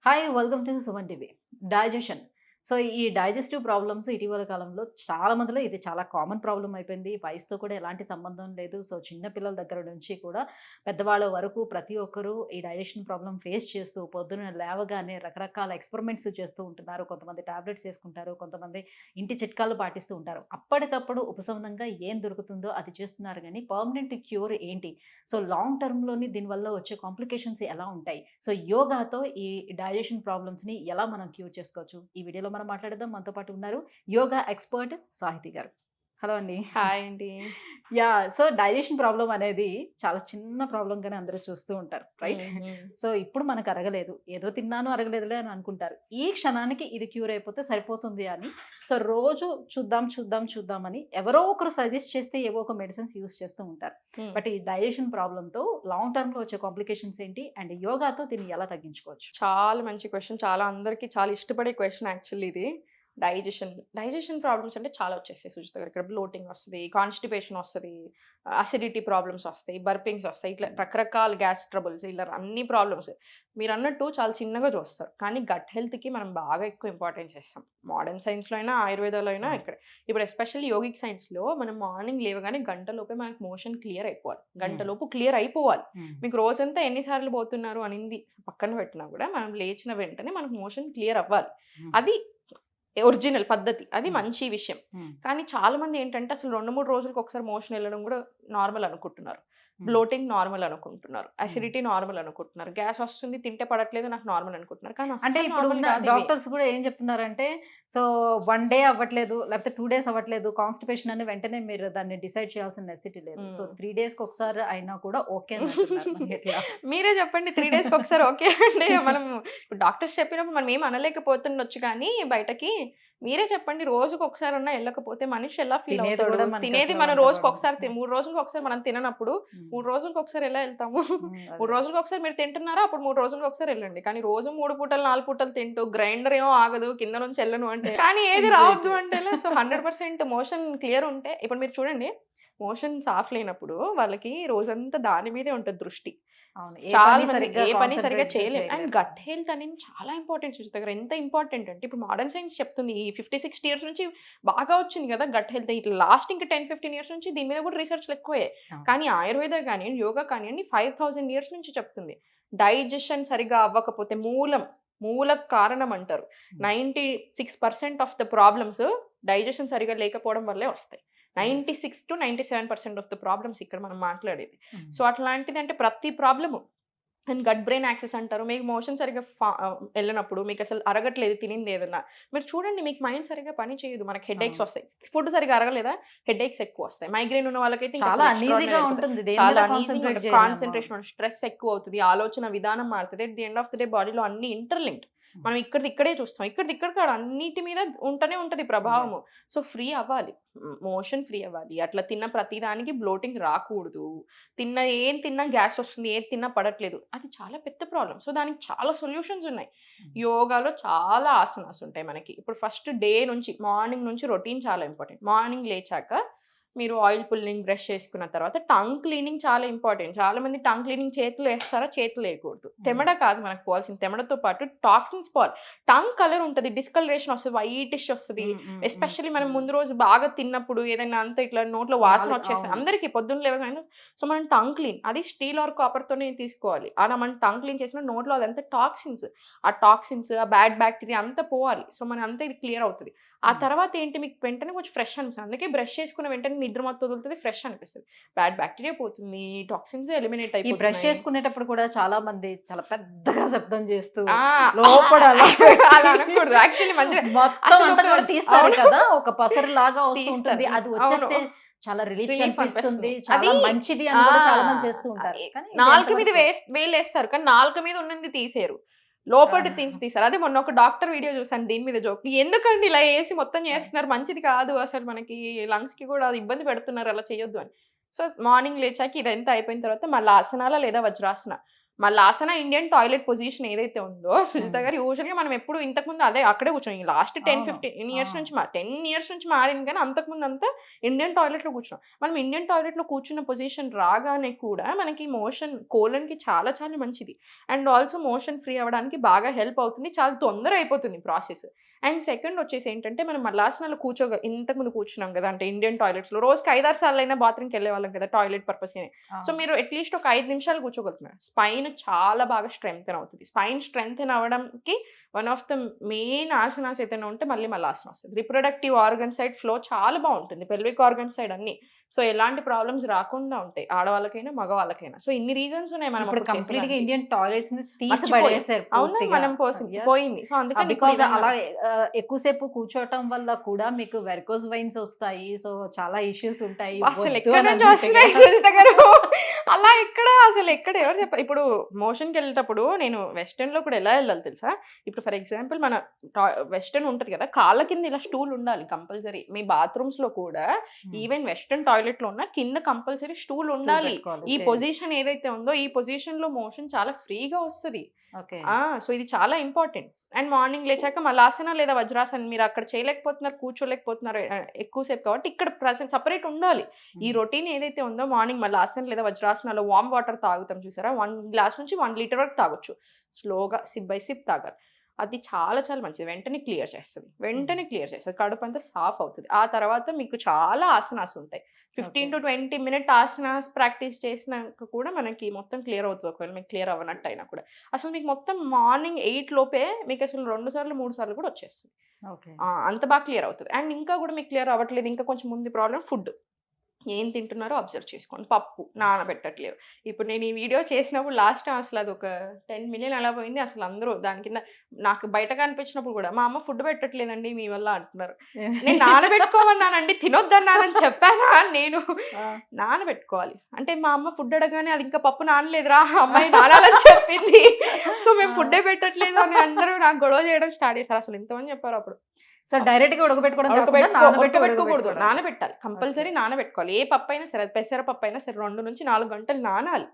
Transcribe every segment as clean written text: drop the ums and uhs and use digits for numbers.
Hi! Welcome to Suman TV. Digestion. So, ఈ digestive problems ఇటీవల కాలంలో చాలా మందిలో ఇది చాలా కామన్ ప్రాబ్లమ్ అయిపోయింది. వయసుతో కూడా ఎలాంటి సంబంధం లేదు. సో, చిన్న పిల్లల దగ్గర నుంచి కూడా పెద్దవాళ్ళ వరకు ప్రతి ఒక్కరు ఈ డైజెషన్ ప్రాబ్లమ్ ఫేస్ చేస్తూ పొద్దున్న లేవగానే రకరకాల ఎక్స్‌పెరిమెంట్స్ చేస్తూ ఉంటున్నారు. కొంతమంది టాబ్లెట్స్ ఏసుకుంటారు. కొంతమంది ఇంటి చిట్కాలు పాటిస్తూ ఉంటారు. అప్పటికప్పుడు ఉపశమనంగా ఏం దొరుకుతుందో అది చేస్తున్నారు గానీ, పర్మనెంట్ క్యూర్ ఏంటి? సో, లాంగ్ టర్మ్‌లోని దీనివల్ల వచ్చే కాంప్లికేషన్స్ ఎలా ఉంటాయి? సో, యోగాతో ఈ డైజెషన్ ప్రాబ్లమ్స్‌ని ఎలా మనం క్యూర్ చేసుకోవచ్చు? ఈ వీడియోలో మనం మాట్లాడదాం. మనతో పాటు ఉన్నారు యోగా ఎక్స్‌పర్ట్ సాహితి గారు. హలో అండి. హాయ్ అండి. సో, డైజెషన్ ప్రాబ్లమ్ అనేది చాలా చిన్న ప్రాబ్లమ్‌గానే అందరూ చూస్తూ ఉంటారు. రైట్? హ్మ్. హ్మ్. సో, ఇప్పుడు మనకు అరగలేదు. ఏదో తిన్నాను అరగలేదులే అని అనుకుంటారు. ఈ క్షణానికి ఇది క్యూర్ అయిపోతే సరిపోతుంది అని. సో, రోజు చూద్దామని ఎవరో ఒకరు సజెస్ట్ చేస్తే ఏవో ఒక మెడిసిన్స్ యూజ్ చేస్తూ ఉంటారు. హ్మ్. బట్ ఈ డైజెషన్ ప్రాబ్లమ్‌తో లాంగ్ టర్మ్‌లో వచ్చే కాంప్లికేషన్స్ ఏంటి? అండ్ యోగాతో దీన్ని ఎలా తగ్గించుకోవచ్చు? చాలా మంచి క్వెషన్. చాలా అందరికి చాలా ఇష్టపడే క్వెషన్ యాక్చువల్లీ ఇది. డైజెషన్ ప్రాబ్లమ్స్ అంటే చాలా వచ్చేస్తాయి సుజిత గారు. ఇక్కడ బ్లోటింగ్ వస్తది, కాన్‌స్టిపేషన్ వస్తది, అసిడిటీ ప్రాబ్లమ్స్ వస్తాయి, బర్పింగ్స్ వస్తాయి. ఇట్లా రకరకాల గ్యాస్ ట్రబుల్స్ ఇలా అన్ని ప్రాబ్లమ్స్. మీరన్నట్టు చాలా చిన్నగా చూస్తారు. కానీ గట్ హెల్త్‌కి మనం బాగా ఎక్కువ ఇంపార్టెన్స్ ఇస్తాం. మోడర్న్ సైన్స్‌లో అయినా, ఆయుర్వేదాలో అయినా అవును. ఇక్కడ. ఇప్పుడు ఎస్పెషల్లీ యోగిక్ సైన్స్‌లో మనం మార్నింగ్ లేవగానే గంటలోపే మనకు మోషన్ క్లియర్ అయిపోవాలి. హ్మ్. గంటలోపు క్లియర్ అయిపోవాలి. హ్మ్. మీకు రోజంతా ఎన్ని సార్లు పోతున్నారు అనింది పక్కన పెట్టినా కూడా మనం లేచిన వెంటనే మనకు మోషన్ క్లియర్ అవ్వాలి. హ్మ్. అది ఒరిజినల్ పద్ధతి. అది హ్మ్. మంచి విషయం. హ్మ్. కానీ చాలామంది ఏంటంటే అసలు 2, 3 రోజులకి ఒకసారి మోషన్ ఎళ్ళడం గూడా నార్మల్ అనుకుంటున్నారు. హ్మ్. బ్లోటింగ్ నార్మల్ అనుకుంటున్నారు. హ్మ్. అసిడిటీ నార్మల్ అనుకుంటున్నారు. గ్యాస్ వస్తుంది తింటే పడట్లేదు నాకు నార్మల్ అనుకుంటున్నారు. కానీ అంటే అస్సలు ఇప్పుడు నార్మల్ ఉన్న కాదివి. డాక్టర్స్ కూడా ఏం చెప్తున్నారంటే, సో, 1 డే అవ్వట్లేదు, లేకపోతే 2 డేస్ అవ్వట్లేదు. కాన్‌స్టిపేషన్ అని వెంటనే మీరు దాన్ని డిసైడ్ చేయాల్సిన నెసెసిటీ లేదు. సో, హ్మ్. 3 డేస్‌కి ఒకసారి అయినా కూడా ఓకే అని అంటున్నారు. మరి ఎట్లా? మీరే చెప్పండి 3 డేస్‌కి ఒకసారి ఓకే అంటే మనము ఇప్పుడు డాక్టర్స్ చెప్పినప్పుడు మనం ఏమి అనలేకపోతుండొచ్చు కానీ బయటకి. మీరే చెప్పండి రోజుకొకసారన్నా ఎళ్ళకపోతే మనిషి ఎలా ఫీల్ తినేది అవుతాడు? కూడా తినేది మనకసలు మనం వంట పడదు. రోజుకొకసారి 3 రోజులకొకసారి మనం తిననప్పుడు హ్మ్. 3 రోజులకొకసారి ఎలా ఎళ్తాము? అదే. 3 రోజులకొకసారి మీరు తింటున్నారా? అప్పుడు 3 రోజులకొకసారి ఎళ్ళండి. కానీ రోజు 3 పూటలు, 4 పూటలు తింటూ గ్రైండర్ ఏమో ఆగదు కింద నుంచి ఎళ్ళను అంటే కానీ ఏది రావద్దు ఎగ్జాక్ట్‌లీ. అంటే ఎలా? సో, 100% మోషన్ క్లియర్ ఉంటే ఇప్పుడు మీరు చూడండి మోషన్ సాఫ్ లేనప్పుడు వాళ్ళకి రోజంతా దాని మీదే ఉంటది దృష్టి. అవును. ఏ చాలా పని మంది సరిగ్గా ఏ పని సరిగ్గా కాన్సంట్రేట్‌గా చేయలేం. అండ్ చేయలేరు. గట్ హెల్త్ అనేది చాలా ఇంపార్టెంట్ సుజిత గారు. ఎంత ఇంపార్టెంట్ అంటే ఇప్పుడు మోడర్న్ సైన్స్ చెప్తుంది. ఈ 50, 60 ఇయర్స్ నుంచి బాగా వచ్చింది గదా! Gut health. ఇట్లా లాస్ట్ ఇంకా 10, 15 ఇయర్స్ నుంచి దీని మీద కూడా రిసర్చ్‌లు ఎక్కువే. అవును. కానీ ఆయుర్వేద గానియండి, యోగా కానియండి 5000 ఇయర్స్ నుంచి చెప్తుంది. డైజెషన్ సరిగ్గా అవ్వకపోతే మూల కారణం అంటారు. హ్మ్. 96% ఆఫ్ ద ప్రాబ్లమ్స్ డైజెషన్ సరిగ్గా లేకపోవడం వల్లే వస్తాయి. యెస్. 96-97% ఆఫ్ ద ప్రాబ్లమ్స్ ఇక్కడ మనం మాట్లాడేది. హ్మ్. సో, అట్లాంటిదంటే ప్రతి problem and gut brain axis అంటారు. మీకు మోషన్ సరిగ్గా ఎళ్ళనప్పుడు మీకసలు అరగట్లేదు తినిందేదన్నా. మీరు చూడండి మీకు మైండ్ సరిగ్గా పని చేయదు. మనకు హెడేక్స్ అవును. ఒస్తాయి. ఫుడ్ సరిగ్గా అరగలేదా హెడేక్స్ ఎక్కువొస్తాయి. మైగ్రేన్ ఉన్న వాళ్ళకైతే చాలా ఇంకసలు అన్‌ఈజీగా ఎక్స్‌ట్రార్డినరీ అయిపోతది. ఉంటుంది. దేని మీద చాలా అనీజీగా కాన్సంట్రేట్ ఉంటది. చేయలేము. అవును. కాన్సంట్రేషన్ స్ట్రెస్ ఎక్కువవుతది. ఆలోచన విధానం మారుతది. At the end of the day బాడీలో అన్నీ ఇంటర్‌లింక్డ్. హ్మ్. మనం ఇక్కడిది ఇక్కడే చూస్తాం. ఇక్కడిది ఇక్కడ కాదు అన్నిటి మీద ఉంటనే ఉంటది ప్రభావము. యెస్. సో, ఫ్రీ అవ్వాలి. మోషన్ ఫ్రీ అవ్వాలి. అట్లా తిన్న ప్రతి దానికి బ్లోటింగ్ రాకూడదు. ఏం తిన్నా గ్యాసొస్తుంది. ఏది తిన్నా పడట్లేదు. అది చాలా పెద్ద ప్రాబ్లమ్. సో, దానికి చాలా సొల్యూషన్స్ ఉన్నాయి. హ్మ్. యోగాలో చాలా ఆసనాస్ ఉంటాయి మనకి. ఇప్పుడు ఫస్ట్ డే నుంచి మార్నింగ్ నుంచి రొటీన్ చాలా ఇంపార్టెంట్. మార్నింగ్ లేచాక మీరు ఆయిల్ పుల్లింగ్, బ్రష్ చేసుకున్న తర్వాత టంగ్ క్లీనింగ్ చాలా ఇంపార్టెంట్. చాలా మంది టంగ్ క్లీనింగ్ చేతిలో ఏస్తారా? చేతిలో ఏయకూడదు. హ్మ్. తెమడ కాదు మనకు పోవాల్సింది. తెమడతో పాటు టాక్సిన్స్ పోవాలి. టంగ్ కలర్ ఉంటది. డిస్కలరేషన్ వస్తది. వైటిష్ వస్తది. హ్మ్. హ్మ్. హ్మ్. ఎస్పెషల్లీ మనం హ్మ్. ముందు రోజు బాగా తిన్నప్పుడు ఏదైనా అంతా ఇట్లా నోట్లో వాసన వచ్చేస్తది. అవును. అందరికి పొద్దున్న లేవగానే సో, మనం టంగ్ క్లీన్ అది స్టీల్ ఆర్ కాపర్‌తోనే తీసుకోవాలి. అలా మనం టంగ్ క్లీన్ చేసిన నోట్లో అదంతా టాక్సిన్స్. ఆ టాక్సిన్స్, ఆ బ్యాడ్ బాక్టీరియా అంతా పోవాలి. సో, మన అంతా ఇది క్లియర్ అవుతది. ఆ హ్మ్. తర్వాత ఏంటి మీకు వెంటనే కొంచెం ఫ్రెష్ అనిపిస్తది. అందుకే బ్రష్ చేసుకున్న వెంటనే నిద్ర మత్తు వదులుతది. ఫ్రెష్ అనిపిస్తది. బ్యాడ్ బాక్టీరియా పోతుంది. టాక్సిన్స్ ఎలిమినేట్ ఈ బ్రష్ అయిపోతున్నాయి. చేసుకునేటప్పుడు కూడా చాలా మంది చాలా పెద్దగా శబ్దం చేస్తూ ఆ! లోపల అలా అలా పెట్టి అనకూడదు. యాక్చువల్లీ మంచిగా మొత్తం అంతా అసలొక కూడా తీస్తారు అవును. కదా! ఒక పసరులాగా వస్తూ తీస్తారు. ఉంటుంది. అది అవును. వచ్చేస్తే చాలా రిలీఫ్‌గా రిలీఫ్ అనిపిస్తుంది. అనిపిస్తుంది. చాలా అది మంచిది అని ఆ! కూడా చాలా మంది చేస్తూ ఉంటారు. ఎ కానీ ఇది నాలుక మీద ఎంతవరకు వేలేస్తారు. కానీ నాలుక మీద ఉన్నది తీసేయరు. లోపటి ఆ! తీస్తారు. అదే మొన్న ఒక డాక్టర్ వీడియో చూసాను దీని మీద జోక్. ఎందుకండి ఇలా ఏసి మొత్తం ఆ! చేస్తున్నారు? మంచిది కాదు అసలు మనకి లంగ్స్‌కి కూడా అది ఇబ్బంది పెడుతున్నారు అలా చేయొద్దు అని. సో, మార్నింగ్ లేచాక ఇదంతా అయిపోయిన తర్వాత మళ్ళా ఆసనాల లేదా వజ్రాసన. మల్లాసన ఇండియన్ టాయిలెట్ పొజిషన్ ఏదైతే ఉందో సుజిత గారు యూజువల్గా మనం ఎప్పుడు ఇంతకుముందు అక్కడే కూర్చొని లాస్ట్ 10-15 ఇయర్స్ నుంచి 10 ఇయర్స్ నుంచి మారింది, కానీ అంతకుముందు అంతా ఇండియన్ టాయిలెట్లో కూర్చున్నాం. మనం ఇండియన్ టాయిలెట్లో కూర్చున్న పొజిషన్ రాగానే కూడా మనకి మోషన్ కోలన్కి చాలా చాలా మంచిది. అండ్ ఆల్సో మోషన్ ఫ్రీ అవ్వడానికి బాగా హెల్ప్ అవుతుంది, చాలా తొందర అయిపోతుంది ప్రాసెస్. అండ్ సెకండ్ వచ్చేసి ఏంటంటే మనం మల్లాసనాలు ఇంతకుముందు కూర్చున్నాం కదా, అంటే ఇండియన్ టాయిలెట్స్లో రోజుకి 5-6 సార్లు అయినా బాత్రూమ్కి వెళ్ళే వాళ్ళం కదా టాయిలెట్ పర్పస్. సో మీరు అట్లీస్ట్ ఒక 5 నిమిషాలు కూర్చోగలుగుతున్నారు. స్పైన్ చాలా బాగా స్ట్రెంగ్తెన్ అవుతుంది. స్పైన్ స్ట్రెంగ్తెన్ అవ్వడానికి one of the main asanas ఏదైనా ఉంటే మల్లాసన వస్తుంది. రిప్రొడక్టివ్ ఆర్గన్ సైడ్ ఫ్లో చాలా బాగుంటుంది, పెల్విక్ ఆర్గన్ సైడ్ అన్ని. సో ఎలాంటి ప్రాబ్లమ్స్ రాకుండా ఉంటాయి ఆడవాళ్ళకైనా మగవాళ్ళకైనా. సో ఇన్ని రీజన్స్ ఉన్నాయి మనం కంప్లీట్ గా ఇండియన్ టాయిలెట్స్ అవునా మనం పోయింది. సో అందుకని బికాజ్ అలా ఎక్కువసేపు కూర్చోవటం వల్ల కూడా మీకు వెరికోస్ వెయిన్స్ వస్తాయి, సో చాలా ఇష్యూస్ ఉంటాయి. అసలు ఎక్కడ నుంచి వస్తున్నాయి సుజిత గారు? అలా అసలు ఎక్కడ ఎవరు చెప్పారు? ఇప్పుడు మోషన్కి వెళ్ళేటప్పుడు నేను వెస్టర్న్ లో కూడా ఎలా వెళ్ళాలి తెలుసా? ఇప్పుడు ఫర్ ఎగ్జాంపుల్ మన వెస్టర్న్ ఉంటది కదా, కాళ్ళ కింద ఇలా స్టూల్ ఉండాలి కంపల్సరీ. మీ బాత్రూమ్స్ లో కూడా ఈవెన్ వెస్టర్న్ టాయిలెట్ లో ఉన్న కింద కంపల్సరీ స్టూల్ ఉండాలి. ఈ పొజిషన్ ఏదైతే ఉందో ఈ పొజిషన్ లో మోషన్ చాలా ఫ్రీగా వస్తుంది. సో ఇది చాలా ఇంపార్టెంట్. అండ్ మార్నింగ్ లేచాక మల్లాసన లేదా వజ్రాసన మీరు అక్కడ చేయలేకపోతున్నారు, కూర్చోలేకపోతున్నారు ఎక్కువసేపు, కాబట్టి ఇక్కడ సపరేట్ ఉండాలి. ఈ రొటీన్ ఏదైతే ఉందో మార్నింగ్ మల్లాసన లేదా వజ్రాసనలో వామ్ వాటర్ తాగుతాం చూసారా, 1 గ్లాస్ నుంచి 1 లీటర్ వరకు తాగొచ్చు. స్లోగా సిప్ బై సిప్ తాగాలి. అది చాలా చాలా మంచిది. వెంటనే క్లియర్ చేస్తుంది, కడుపు అంతా సాఫ్ అవుతుంది. ఆ తర్వాత మీకు చాలా ఆసనాస్ ఉంటాయి. 15 to 20 మినిట్ ఆసనాస్ ప్రాక్టీస్ చేసినాక కూడా మనకి మొత్తం క్లియర్ అవుతుంది. ఒకవేళ మీకు క్లియర్ అవ్వనట్టు అయినా కూడా అసలు మీకు మొత్తం మార్నింగ్ 8 లోపే మీకు అసలు 2 సార్లు 3 సార్లు కూడా వచ్చేస్తుంది. అంత బాగా క్లియర్ అవుతుంది. అండ్ ఇంకా కూడా మీకు క్లియర్ అవ్వట్లేదు, ఇంకా కొంచెం ముందు ప్రాబ్లం ఫుడ్. ఏం తింటున్నారో అబ్జర్వ్ చేసుకోండి. పప్పు నానబెట్టట్లేదు. ఇప్పుడు నేను ఈ వీడియో చేసినప్పుడు లాస్ట్ అసలు అది ఒక 10 మిలియన్ అలా పోయింది. అసలు అందరూ దాని కింద నాకు బయట కనిపించినప్పుడు కూడా మా అమ్మ ఫుడ్ పెట్టట్లేదండి మీ వల్ల అంటున్నారు. నేను నానబెట్టుకోమన్నానండి, తినొద్దన్నానని చెప్పానా? నేను నానబెట్టుకోవాలి అంటే మా అమ్మ ఫుడ్ అడగానే అది ఇంకా పప్పు నానలేదురా అమ్మాయి నానాలని చెప్పింది, సో మేము ఫుడ్డే పెట్టట్లేదు అని అందరూ నాకు గొడవ చేయడం స్టార్ట్ చేశారు. అసలు ఎంతమంది చెప్పారు అప్పుడు. సో డైరెక్ట్ గా ఉడకబెట్టుకోకూడదు, నానబెట్టాలి. కంపల్సరీ నానబెట్టుకోవాలి. ఏ పప్పు అయినా సరే, పెసర పప్పు అయినా సరే 2 నుంచి 4 గంటలు నానాలి.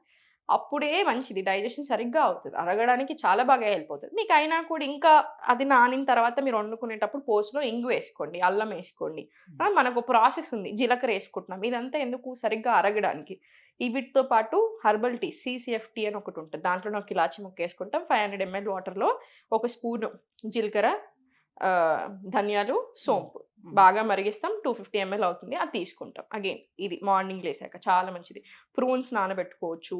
అప్పుడే మంచిది, డైజెషన్ సరిగ్గా అవుతుంది, అరగడానికి చాలా బాగా హెల్ప్ అవుతుంది. మీకు అయినా కూడా ఇంకా అది నానిన తర్వాత మీరు వండుకునేటప్పుడు పోస్ట్లో ఇంగు వేసుకోండి, అల్లం వేసుకోండి. మనకు ప్రాసెస్ ఉంది, జీలకర్ర వేసుకుంటున్నాం, ఇదంతా ఎందుకు సరిగ్గా అరగడానికి. వీటితో పాటు హర్బల్ టీ, CCF టీ అని ఒకటి ఉంటుంది, దాంట్లో ఒక ఇలాచి ముక్క వేసుకుంటాం. 500 ml వాటర్లో 1 స్పూను జీలకర్ర, ధనియాలు, సోంపు బాగా మరిగిస్తాం. 250 ml అవుతుంది, అది తీసుకుంటాం. అగైన్ ఇది మార్నింగ్ లేసాక చాలా మంచిది. ప్రూన్స్ నానబెట్టుకోవచ్చు,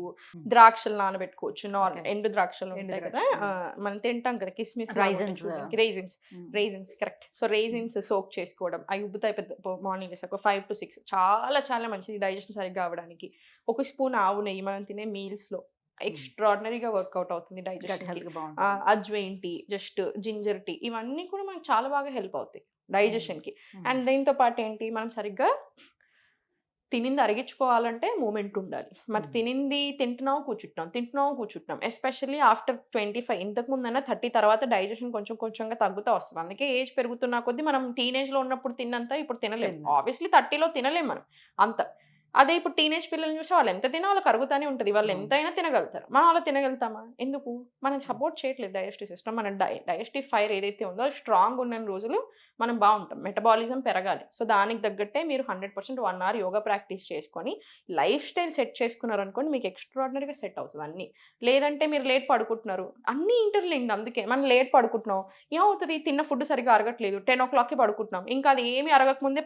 ద్రాక్షలు నానబెట్టుకోవచ్చు. ఎండు ద్రాక్షలు ఉంటాయి కదా, మనం తింటాం కదా, కిస్మిస్, raisins correct. So raisins soak చేసుకోవడం, అవి ఉబ్బుతాయి పెద్ద మార్నింగ్ లేసాక 5 to 6, చాలా చాలా మంచిది డైజెషన్ సరిగ్గా అవ్వడానికి. 1 స్పూన్ ఆవు నెయ్యి మనం తినే మీల్స్లో ఎక్స్ట్రాడినరీగా వర్కౌట్ అవుతుంది digestion. Ajwain tea, just ginger tea, ఇవన్నీ కూడా మనకు చాలా బాగా హెల్ప్ అవుతాయి డైజెషన్ కి. అండ్ దీంతో పాటు ఏంటి, మనం సరిగ్గా తినింది అరిగించుకోవాలంటే మూమెంట్ ఉండాలి. మరి తింటున్నాం కూర్చుంటున్నాం. ఎస్పెషల్లీ ఆఫ్టర్ 25, ఇంతకు ముందన్నా 30 తర్వాత డైజెషన్ కొంచెం కొంచెంగా తగ్గుతూ వస్తుంది. అందుకే ఏజ్ పెరుగుతున్న కొద్దీ మనం టీనేజ్ లో ఉన్నప్పుడు తిన్నంత ఇప్పుడు తినలేము. ఆబ్వియస్లీ 30లో తినలేము మనం అంత. అదే ఇప్పుడు టీనేజ్ పిల్లల్ని చూసి వాళ్ళు ఎంత తినా వాళ్ళకి అరుగుతానే ఉంటుంది, వాళ్ళు ఎంతైనా తినగలుగుతారు. మనం అలా తినగలుగుతామా? ఎందుకు? మనం సపోర్ట్ చేయట్లేదు డైజెస్టివ్ సిస్టమ్. మన డైజెస్టివ్ ఫైర్ ఏదైతే ఉందో స్ట్రాంగ్ ఉన్న రోజులు మనం బాగుంటాం, మెటబాలిజం పెరగాలి. సో దానికి తగ్గట్టే మీరు 100% 1 hour యోగా ప్రాక్టీస్ చేసుకొని లైఫ్ స్టైల్ సెట్ చేసుకున్నారనుకోండి, మీకు ఎక్స్ట్రాడినరీగా సెట్ అవుతుంది అన్నీ. లేదంటే మీరు లేట్ పడుకుంటున్నారు, అన్నీ ఇంటర్లింక్డ్. అందుకే మనం లేట్ పడుకుంటున్నాం, ఏమవుతుంది, తిన్న ఫుడ్ సరిగ్గా అరగట్లేదు, 10 o'clockకి పడుకుంటున్నాం, ఇంకా అది ఏమి అరగకముందే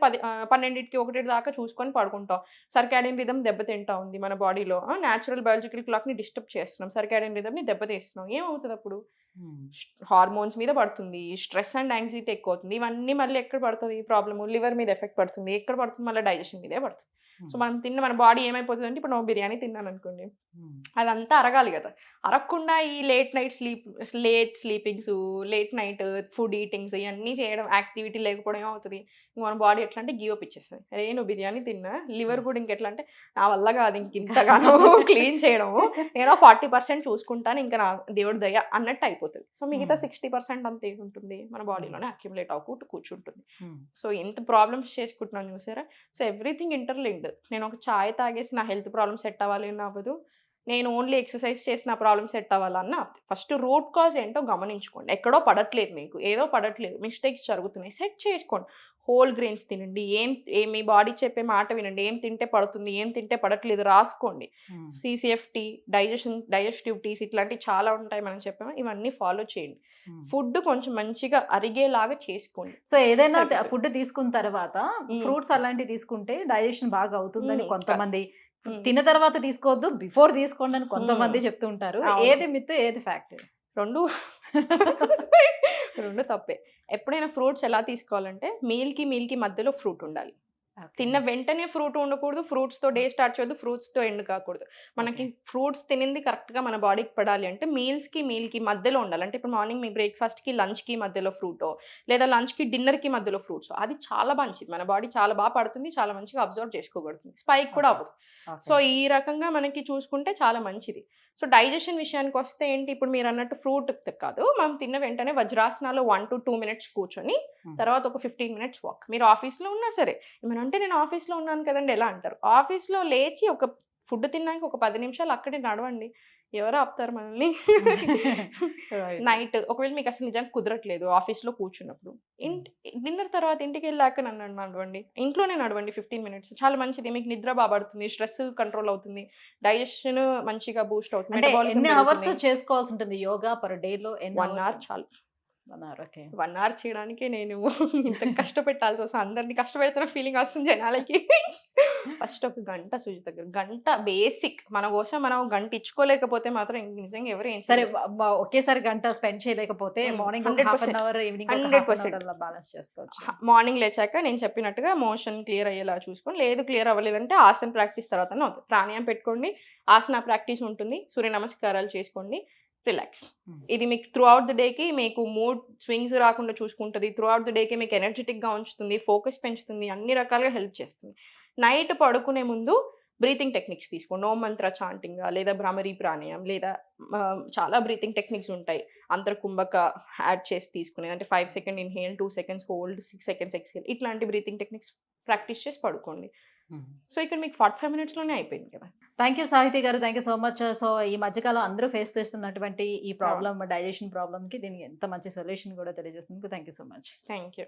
12కి 1 దాకా చూసుకొని పడుకుంటాం. సర్కాడియన్ రిథమ్ దెబ్బతింటా ఉంది మన బాడీలో, న్యాచురల్ బయాలజికల్ క్లాక్ని డిస్టర్బ్ చేస్తున్నాం, సర్కాడియన్ రిథమ్ని దెబ్బతీస్తున్నాం. ఏమవుతుంది అప్పుడు? హార్మోన్స్ మీద పడుతుంది, స్ట్రెస్ అండ్ యాంగ్జైటీ ఎక్కువ అవుతుంది. ఇవన్నీ మళ్ళీ ఎక్కడ పడుతుంది ప్రాబ్లమ్? లివర్ మీద ఎఫెక్ట్ పడుతుంది. ఎక్కడ పడుతుంది? మళ్ళీ డైజెషన్ మీదే పడుతుంది. సో మనం మన బాడీ ఏమైపోతుంది అంటే, ఇప్పుడు నువ్వు బిర్యానీ తిన్నాను అనుకోండి, అదంతా అరగాలి కదా. అరగకుండా ఈ late sleepings, late night food eatings, ఇవన్నీ చేయడం, యాక్టివిటీ లేకపోవడం ఏమవుతుంది, మన బాడీ ఎట్లా అంటే గివ్ అప్ ఇచ్చేస్తుంది. అరే నువ్వు బిర్యానీ తిన్నా, లివర్ కూడా ఇంకెట్లా అంటే నా వల్ల కాదు ఇంతగానో క్లీన్ చేయడము, నేను 40% చూసుకుంటాను, ఇంకా నా దేవుడి దయ అన్నట్టు అయిపోతుంది. సో మిగతా 60% అంత ఏముంటుంది మన బాడీలోనే అక్యుములేట్ అవ్వకుండా కూర్చుంటుంది. సో ఎంత ప్రాబ్లమ్స్ చేసుకుంటున్నాను చూసారా. So everything interlinked. నేను ఒక చాయ్ తాగేసి నా హెల్త్ ప్రాబ్లమ్ సెట్ అవ్వాలి అని అవ్వదు, నేను ఓన్లీ ఎక్సర్సైజ్ చేసి నా ప్రాబ్లమ్ సెట్ అవ్వాలన్నా ఫస్ట్ రూట్ కాజ్ ఏంటో గమనించుకోండి. ఎక్కడో పడట్లేదు మీకు. ఏదో పడట్లేదు. మిస్టేక్స్ జరుగుతున్నాయి. సెట్ చేసుకోండి. హోల్ గ్రెయిన్స్ తినండి. మీ బాడీ చెప్పే మాట వినండి. ఏం తింటే పడుతుంది, ఏం తింటే పడట్లేదు రాసుకోండి. సీసీఎఫ్టీ, డైజెస్టివ్ టీస్ ఇట్లాంటివి చాలా ఉంటాయి మనం చెప్పాము. ఇవన్నీ ఫాలో చేయండి. ఫుడ్ కొంచెం మంచిగా అరిగేలాగా చేసుకోండి. సో ఏదైనా సరిపోతుంది. ఫుడ్ తీసుకున్న తర్వాత ఫ్రూట్స్ అలాంటివి తీసుకుంటే డైజెషన్ బాగా అవుతుందని కొంతమంది, తిన్న తర్వాత తీసుకోవద్దు బిఫోర్ తీసుకోండి అని కొంతమంది చెప్తూ ఉంటారు. అవును. ఏది మిత్ ఏది ఫ్యాక్ట్? 2 2 తప్పే. ఎప్పుడైనా ఫ్రూట్స్ ఎలా తీసుకోవాలంటే మీల్‌కి మధ్యలో ఫ్రూట్ ఉండాలి. తిన్న వెంటనే ఫ్రూట్ ఉండకూడదు. ఫ్రూట్స్‌తో డే స్టార్ట్ చేయొద్దు. ఫ్రూట్స్‌తో ఎండ్ కాకూడదు. మనకి ఫ్రూట్స్ తినింది కరెక్ట్‌గా మన బాడీకి పడాలి అంటే మీల్‌కి మధ్యలో ఉండాలి. అంటే ఇప్పుడు మార్నింగ్ మీ బ్రేక్‌ఫాస్ట్‌కి, లంచ్‌కి మధ్యలో ఫ్రూటో, లేదా లంచ్‌కి, డిన్నర్‌కి మధ్యలో ఫ్రూట్సో అది చాలా మంచిది. మన బాడీ చాలా బాగా పడుతుంది. చాలా మంచిగా అబ్జర్వ్ చేసుకోగలుగుతుంది. స్పైక్ కూడా అవ్వదు. సో, ఈ రకంగా మనకి చూసుకుంటే చాలా మంచిది. సో, డైజెషన్ విషయానికొస్తే ఏంటి, ఇప్పుడు మీరన్నట్టు ఫ్రూట్ కాదు. మనం తిన్న వెంటనే వజ్రాసనాలో 1-2 మినిట్స్ కూర్చొని, తర్వాత ఒక 15 మినిట్స్ వాక్. మీరు ఆఫీస్‌లో ఉన్నా సరే, ఏమనంటే నేను ఆఫీస్‌లో ఉన్నాను కదండీ ఎలా అంటారు. ఆఫీస్‌లో లేచి ఒక ఫుడ్ తిన్నాక ఒక 10 నిమిషాలు అక్కడే నడవండి. ఎవరు ఆపుతారు మనల్ని? నైట్ ఒకవేళ మీకు అసలు నిజంగా కుదరట్లేదు ఆఫీస్‌లో కూర్చున్నప్పుడు, డిన్నర్ తర్వాత ఇంటికెళ్ళాక నడవండి. ఇంట్లోనే నడవండి 15 మినిట్స్. చాలా మంచిది. మీకు నిద్ర బా పడుతుంది. స్ట్రెస్ కంట్రోల్ అవుతుంది. డైజెషన్ మంచిగా బూస్ట్ అవుతుంది. అంటే మెటబాలిజం ఎన్ని అవర్స్ పెరుగుతుంది. చేసుకోవాల్సి ఉంటుంది యోగా పర్ డేలో? 1 అవర్ చాలు. 1 అవర్. ఓకే. 1 అవర్ చేయడానికే నేను ఇంత కష్టపెట్టాల్సి వస్తుంది. అందరిని కష్టపెడుతున్న ఫీలింగ్ వస్తుంది జనాలకి. ఫస్ట్ ఒక గంట సుజిత గారు. గంట బేసిక్. మన కోసం మనం గంట ఇచ్చుకోలేకపోతే మాత్రం నిజంగా ఎవరు ఏం సరే చేయలేరు. ఒకేసారి గంట స్పెండ్ చేయలేకపోతే మార్నింగ్ 1/2 100% అవర్, ఈవినింగ్ ఒక హాఫ్ 100% అవర్ అలా బ్యాలెన్స్ చేసుకోవచ్చు. మార్నింగ్ లేచాక నేను చెప్పినట్టుగా మోషన్ క్లియర్ అయ్యేలా చూసుకొని, లేదు క్లియర్ అవ్వలేదంటే ఆసన ప్రాక్టీస్ తర్వాతనే అవుతుంది. ప్రాణాయామం పెట్టుకోండి. ఆసన ప్రాక్టీస్ ఉంటుంది. సూర్య నమస్కారాలు చేసుకోండి. రిలాక్స్. ఇది మీకు త్రూ ఔట్ ది డేకి మీకు మూడ్ స్వింగ్స్ రాకుండా చూసుకుంటది. త్రూ ఔట్ ది డేకి మీకు ఎనర్జిటిక్‌గా ఉంచుతుంది. ఫోకస్ పెంచుతుంది. అన్ని రకాలుగా హెల్ప్ చేస్తుంది. నైట్ పడుకునే ముందు బ్రీతింగ్ టెక్నిక్స్ తీసుకోండి. ఓం మంత్ర చాంటింగా, లేదా భ్రామరి ప్రాణాయామం, లేదా చాలా బ్రీతింగ్ టెక్నిక్స్ ఉంటాయి. అంతర్కుంభక యాడ్ చేసి తీసుకునేది. అంటే 5 second inhale, 2 seconds hold, 6 seconds exhale. ఇట్లాంటి బ్రీతింగ్ టెక్నిక్స్ ప్రాక్టీస్ చేసి పడుకోండి. సో, ఇక్కడ మీకు 45 మినిట్స్‌లోనే అయిపోయింది కదా! థ్యాంక్ యూ సాహితి గారు. Thank you so much. So, ఈ మధ్యకాలం అందరూ ఫేస్ చేస్తున్నటువంటి ఈ ప్రాబ్లమ్, డైజెషన్ ప్రాబ్లమ్‌కి దీనికి ఎంత మంచి సొల్యూషన్ కూడా తెలియజేసినందుకు thank you so much. Thank you.